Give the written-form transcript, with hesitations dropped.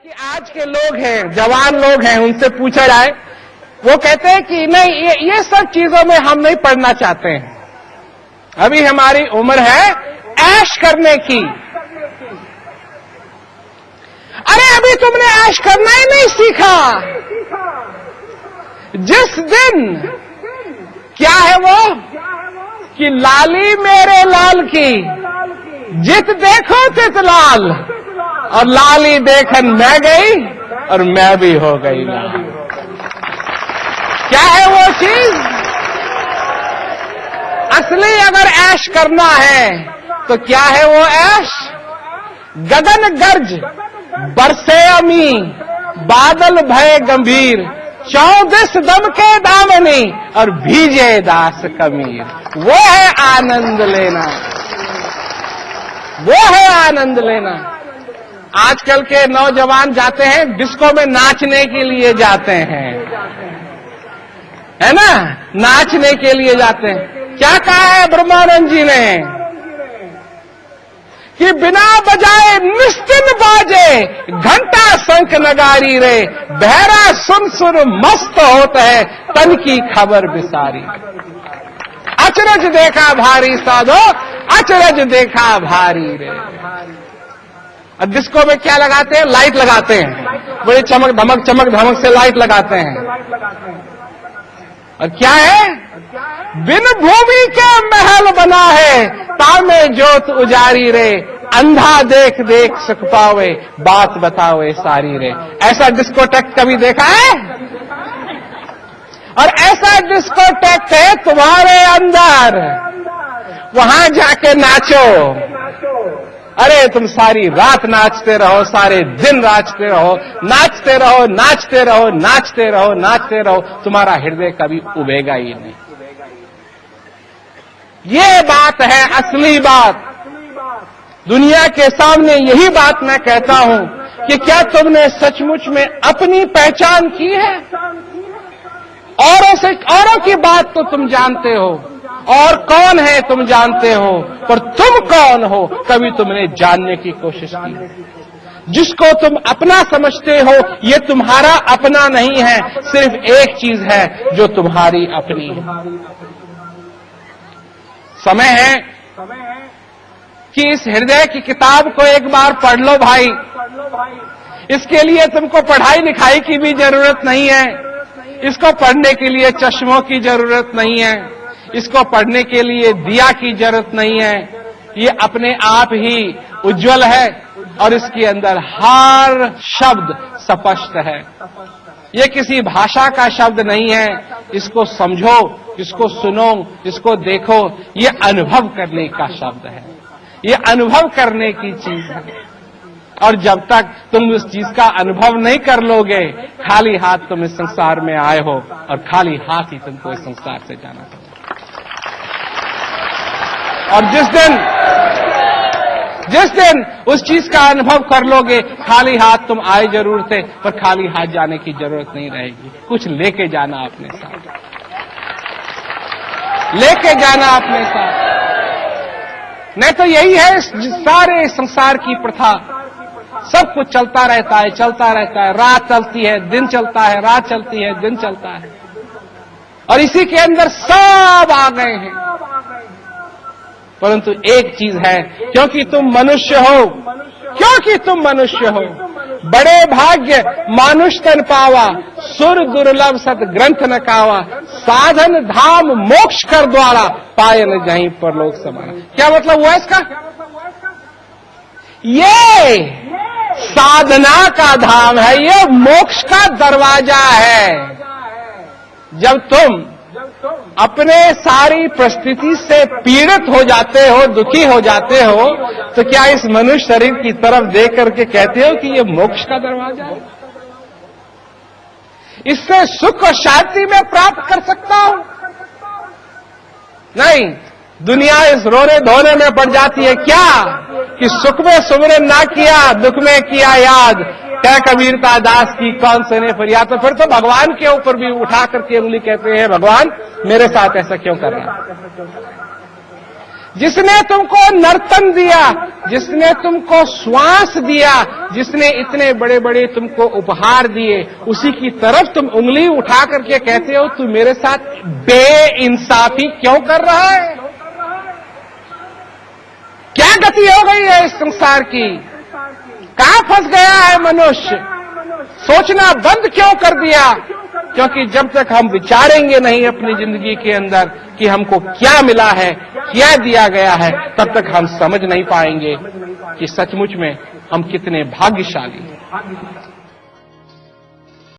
कि आज के लोग हैं, जवान लोग हैं, उनसे पूछा जाए, वो कहते हैं कि नहीं, ये सब चीजों में हम नहीं पढ़ना चाहते हैं। अभी हमारी उम्र है ऐश करने की। अरे अभी तुमने ऐश करना ही नहीं सीखा। जिस दिन क्या है वो कि लाली मेरे लाल की, जित देखो तित लाल, और लाली देखन मैं गई और मैं भी हो गई लाल। क्या है वो चीज? असली अगर ऐश करना है तो क्या है वो ऐश? गगन गर्ज बरसे अमी, बादल भय गंभीर, 14 दम के दामनी और भीजे दास कमीर। वो है आनंद लेना, वो है आनंद लेना। आजकल के नौजवान जाते हैं डिस्को में नाचने के लिए जाते हैं, है ना, नाचने के लिए जाते हैं। क्या कहा है ब्रह्मानंद जी ने कि बिना बजाए निस्तिन बाजे, घंटा शंख नगारी रे, बहरा सुन सुन मस्त होता है, तन की खबर बिसारी। अचरज देखा भारी साधो, अचरज देखा भारी रे। और डिस्को में क्या लगाते हैं? लाइट लगाते हैं, बड़ी चमक धमक से लाइट लगाते हैं। और क्या है? बिन भूमि के महल बना है, तामे जोत उजारी रे, अंधा देख देख सुख पावे, बात बतावे सारी रे। ऐसा डिस्कोटेक कभी देखा है? और ऐसा डिस्कोटेक है तुम्हारे अंदर, वहां जाके नाचो। अरे तुम सारी रात नाचते रहो, सारे दिन नाचते रहो, नाचते रहो, नाचते रहो, नाचते रहो, नाचते रहो, तुम्हारा हृदय कभी उबेगा ही नहीं। ये बात है असली बात। दुनिया के सामने यही बात मैं कहता हूं कि क्या तुमने सचमुच में अपनी पहचान की है? औरों की बात तो तुम जानते हो, और कौन है तुम जानते हो, पर तुम कौन हो कभी तुमने जानने की कोशिश की? जिसको तुम अपना समझते हो ये तुम्हारा अपना नहीं है, सिर्फ एक चीज है जो तुम्हारी अपनी है। समय है कि इस हृदय की किताब को एक बार पढ़ लो भाई। इसके लिए तुमको पढ़ाई लिखाई की भी जरूरत नहीं है, इसको पढ़ने के लिए चश्मों की जरूरत नहीं है, इसको पढ़ने के लिए दिया की जरूरत नहीं है। ये अपने आप ही उज्जवल है और इसके अंदर हर शब्द स्पष्ट है। ये किसी भाषा का शब्द नहीं है। इसको समझो, इसको सुनो, इसको देखो, ये अनुभव करने का शब्द है, ये अनुभव करने की चीज है। और जब तक तुम उस चीज का अनुभव नहीं कर लोगे, खाली हाथ तुम इस संसार में आए हो और खाली हाथ ही तुमको इस संसार से जाना चाहिए। और जिस दिन उस चीज का अनुभव कर लोगे, खाली हाथ तुम आए जरूर थे, पर खाली हाथ जाने की जरूरत नहीं रहेगी। कुछ लेके जाना अपने साथ, लेके जाना अपने साथ। नहीं तो यही है सारे संसार की प्रथा। सब कुछ चलता रहता है, चलता रहता है, रात चलती है, दिन चलता है, रात चलती है, दिन चलता है, और इसी के अंदर सब आ गए हैं। परंतु एक चीज है, क्योंकि तुम मनुष्य हो, क्योंकि तुम मनुष्य हो, बड़े भाग्य मानुष तन पावा, सुर दुर्लभ सत ग्रंथ न कावा, साधन धाम मोक्ष कर द्वारा, पाए न जाहीं परलोक समाना। क्या मतलब हुआ इसका? ये साधना का धाम है, ये मोक्ष का दरवाजा है। जब तुम अपने सारी परिस्थिति से पीड़ित हो जाते हो, दुखी हो जाते हो, तो क्या इस मनुष्य शरीर की तरफ देख करके कहते हो कि ये मोक्ष का दरवाजा है? इससे सुख और शांति में प्राप्त कर सकता हूं? नहीं, दुनिया इस रोने धोने में पड़ जाती है। क्या कि सुख में सुमिरन ना किया, दुख में किया याद, क्या कबीरता दास की कौन सुने फरियाद। तो फिर तो भगवान के ऊपर भी उठा करके उंगली कहते हैं, भगवान मेरे साथ ऐसा क्यों कर रहा है? जिसने तुमको नर्तन दिया, जिसने तुमको श्वास दिया, जिसने इतने बड़े बड़े तुमको उपहार दिए, उसी की तरफ तुम उंगली उठा करके कहते हो तू मेरे साथ बेइंसाफी क्यों कर रहा है? क्या गति हो गई है इस संसार की? कहां फंस गया है मनुष्य? सोचना बंद क्यों कर दिया? क्योंकि जब तक हम विचारेंगे नहीं अपनी जिंदगी के अंदर कि हमको क्या मिला है, क्या दिया गया है, तब तक हम समझ नहीं पाएंगे कि सचमुच में हम कितने भाग्यशाली हैं।